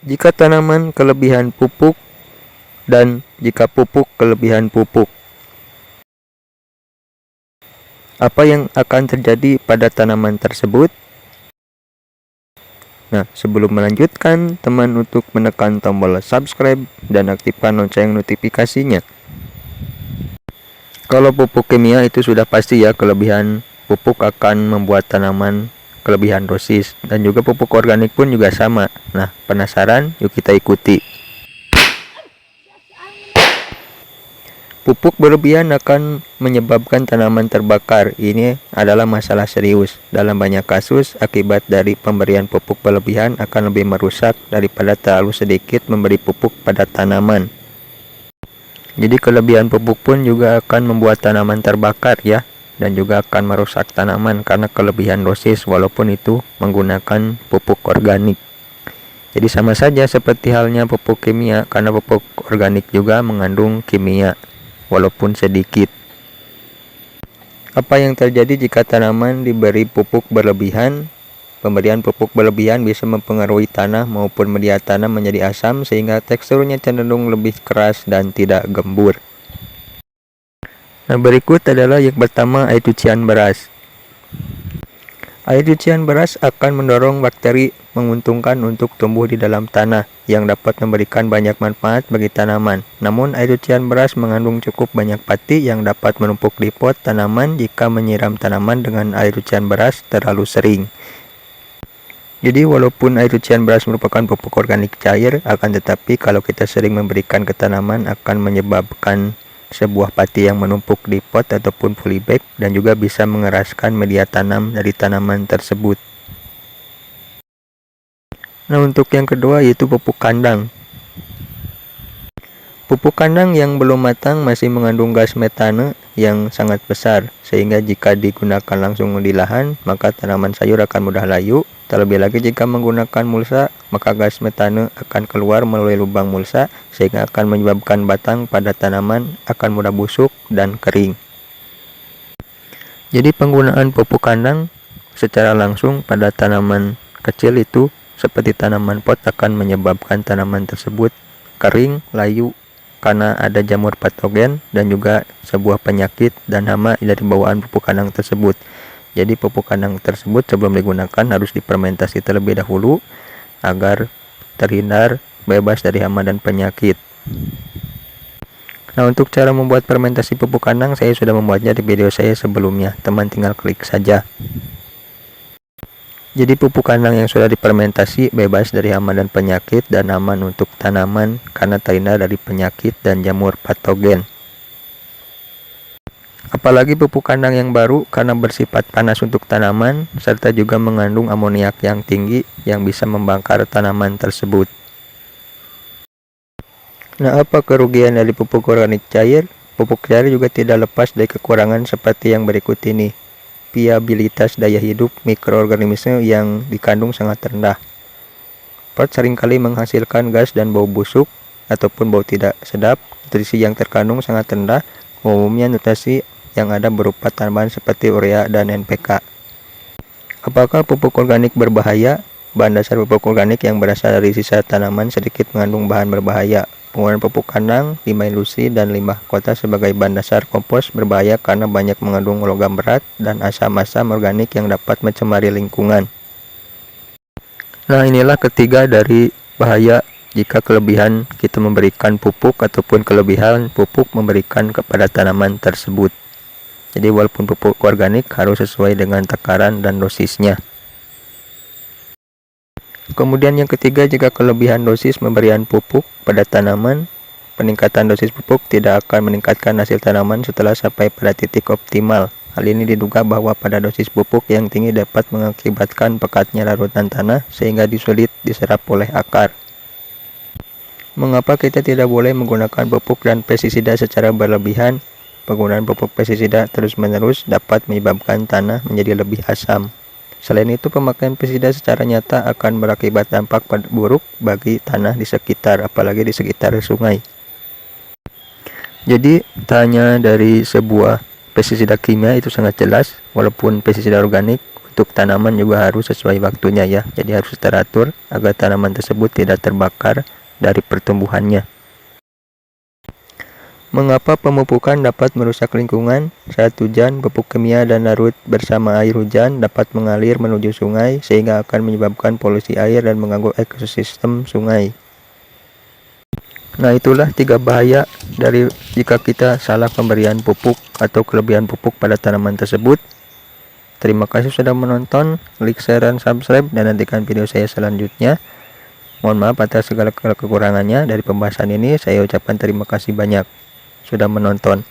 Jika tanaman kelebihan pupuk dan jika pupuk kelebihan pupuk. Apa yang akan terjadi pada tanaman tersebut? Nah, sebelum melanjutkan, teman untuk menekan tombol subscribe dan aktifkan lonceng notifikasinya. Kalau pupuk kimia itu sudah pasti ya, kelebihan pupuk akan membuat tanaman kelebihan dosis, dan juga pupuk organik pun juga sama. Nah, penasaran? Yuk kita ikuti. Pupuk berlebihan akan menyebabkan tanaman terbakar. Ini adalah masalah serius. Dalam banyak kasus, akibat dari pemberian pupuk berlebihan akan lebih merusak daripada terlalu sedikit memberi pupuk pada tanaman. Jadi kelebihan pupuk pun juga akan membuat tanaman terbakar ya, dan juga akan merusak tanaman karena kelebihan dosis walaupun itu menggunakan pupuk organik. Jadi sama saja seperti halnya pupuk kimia, karena pupuk organik juga mengandung kimia walaupun sedikit. Apa yang terjadi jika tanaman diberi pupuk berlebihan? Pemberian pupuk berlebihan bisa mempengaruhi tanah maupun media tanam menjadi asam sehingga teksturnya cenderung lebih keras dan tidak gembur. Nah, berikut adalah yang pertama, air cucian beras. Air cucian beras akan mendorong bakteri menguntungkan untuk tumbuh di dalam tanah yang dapat memberikan banyak manfaat bagi tanaman. Namun air cucian beras mengandung cukup banyak pati yang dapat menumpuk di pot tanaman jika menyiram tanaman dengan air cucian beras terlalu sering. Jadi walaupun air cucian beras merupakan pupuk organik cair, akan tetapi kalau kita sering memberikan ke tanaman akan menyebabkan sebuah pati yang menumpuk di pot ataupun polybag, dan juga bisa mengeraskan media tanam dari tanaman tersebut. Nah, untuk yang kedua yaitu pupuk kandang. Pupuk kandang yang belum matang masih mengandung gas metane yang sangat besar, sehingga jika digunakan langsung di lahan, maka tanaman sayur akan mudah layu. Terlebih lagi jika menggunakan mulsa, maka gas metane akan keluar melalui lubang mulsa, sehingga akan menyebabkan batang pada tanaman akan mudah busuk dan kering. Jadi penggunaan pupuk kandang secara langsung pada tanaman kecil itu seperti tanaman pot akan menyebabkan tanaman tersebut kering, layu, karena ada jamur patogen dan juga sebuah penyakit dan hama dari bawaan pupuk kandang tersebut. Jadi pupuk kandang tersebut sebelum digunakan harus difermentasi terlebih dahulu agar terhindar bebas dari hama dan penyakit. Nah, untuk cara membuat fermentasi pupuk kandang saya sudah membuatnya di video saya sebelumnya, teman tinggal klik saja. Jadi pupuk kandang yang sudah difermentasi bebas dari hama dan penyakit dan aman untuk tanaman karena terhindar dari penyakit dan jamur patogen. Apalagi pupuk kandang yang baru karena bersifat panas untuk tanaman serta juga mengandung amoniak yang tinggi yang bisa membakar tanaman tersebut. Nah, apa kerugian dari pupuk organik cair? Pupuk cair juga tidak lepas dari kekurangan seperti yang berikut ini. Viabilitas daya hidup mikroorganisme yang dikandung sangat rendah. Pot seringkali menghasilkan gas dan bau busuk ataupun bau tidak sedap. Nutrisi yang terkandung sangat rendah, umumnya nutrisi yang ada berupa tambahan seperti urea dan NPK. Apakah pupuk organik berbahaya? Bahan dasar pupuk organik yang berasal dari sisa tanaman sedikit mengandung bahan berbahaya. Penggunaan pupuk kandang, limbah industri, dan limbah kota sebagai bahan dasar kompos berbahaya karena banyak mengandung logam berat dan asam-asam organik yang dapat mencemari lingkungan. Nah, inilah ketiga dari bahaya jika kelebihan kita memberikan pupuk ataupun kelebihan pupuk memberikan kepada tanaman tersebut. Jadi walaupun pupuk organik harus sesuai dengan takaran dan dosisnya. Kemudian yang ketiga, jika kelebihan dosis pemberian pupuk pada tanaman, peningkatan dosis pupuk tidak akan meningkatkan hasil tanaman setelah sampai pada titik optimal. Hal ini diduga bahwa pada dosis pupuk yang tinggi dapat mengakibatkan pekatnya larutan tanah sehingga sulit diserap oleh akar. Mengapa kita tidak boleh menggunakan pupuk dan pestisida secara berlebihan? Penggunaan pupuk pestisida terus-menerus dapat menyebabkan tanah menjadi lebih asam. Selain itu, pemakaian pestisida secara nyata akan berakibat dampak buruk bagi tanah di sekitar, apalagi di sekitar sungai. Jadi, tanya dari sebuah pestisida kimia itu sangat jelas, walaupun pestisida organik Untuk tanaman juga harus sesuai waktunya ya, jadi harus teratur agar tanaman tersebut tidak terbakar dari pertumbuhannya. Mengapa pemupukan dapat merusak lingkungan? Saat hujan, pupuk kimia dan larut bersama air hujan dapat mengalir menuju sungai sehingga akan menyebabkan polusi air dan mengganggu ekosistem sungai. Nah, itulah 3 bahaya dari jika kita salah pemberian pupuk atau kelebihan pupuk pada tanaman tersebut. Terima kasih sudah menonton, like, share, dan subscribe, dan nantikan video saya selanjutnya. Mohon maaf atas segala kekurangannya dari pembahasan ini. Saya ucapkan terima kasih banyak sudah menonton.